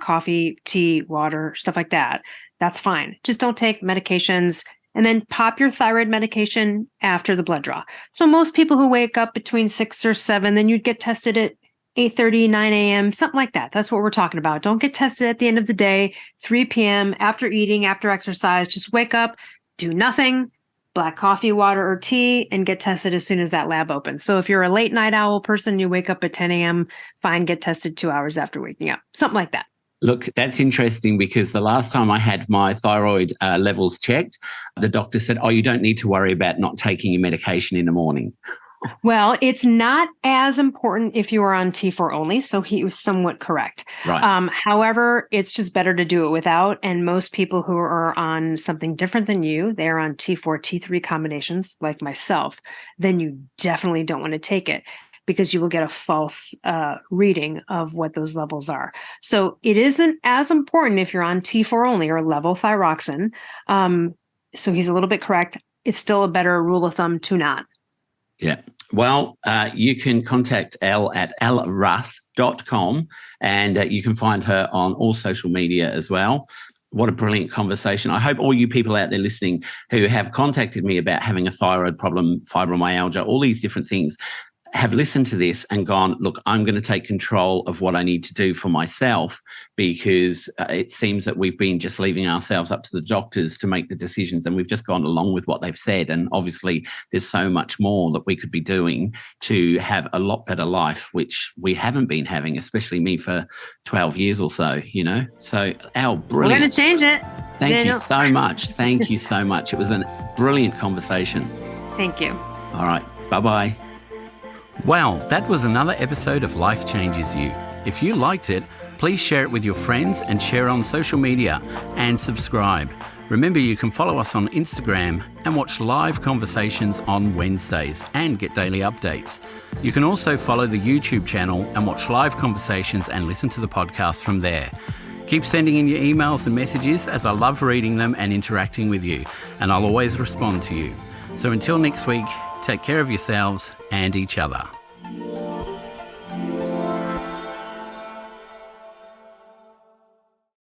coffee, tea, water, stuff like that. That's fine. Just don't take medications. And then pop your thyroid medication after the blood draw. So most people who wake up between 6 or 7, then you'd get tested at 8:30, 9 a.m., something like that. That's what we're talking about. Don't get tested at the end of the day, 3 p.m., after eating, after exercise. Just wake up, do nothing, black coffee, water, or tea, and get tested as soon as that lab opens. So if you're a late night owl person, you wake up at 10 a.m., fine, get tested 2 hours after waking up, something like that. Look, that's interesting, because the last time I had my thyroid levels checked, the doctor said, you don't need to worry about not taking your medication in the morning. Well, it's not as important if you are on T4 only, so he was somewhat correct. Right. However, it's just better to do it without, and most people who are on something different than you, they're on T4, T3 combinations, like myself, then you definitely don't want to take it, because you will get a false reading of what those levels are. So it isn't as important if you're on T4 only or levothyroxine. So he's a little bit correct. It's still a better rule of thumb to not. Yeah. Well, you can contact Elle at elleruss.com, and you can find her on all social media as well. What a brilliant conversation. I hope all you people out there listening who have contacted me about having a thyroid problem, fibromyalgia, all these different things, have listened to this and gone, look, I'm going to take control of what I need to do for myself, because it seems that we've been just leaving ourselves up to the doctors to make the decisions, and we've just gone along with what they've said. And obviously there's so much more that we could be doing to have a lot better life, which we haven't been having, especially me for 12 years or so, So, Elle, brilliant. We're going to change it. Thank you so much. Thank you so much. It was a brilliant conversation. Thank you. All right. Bye-bye. Well, that was another episode of Life Changes You. If you liked it, please share it with your friends and share on social media, and subscribe. Remember, you can follow us on Instagram and watch live conversations on Wednesdays and get daily updates. You can also follow the YouTube channel and watch live conversations and listen to the podcast from there. Keep sending in your emails and messages, as I love reading them and interacting with you, and I'll always respond to you. So until next week, take care of yourselves and each other.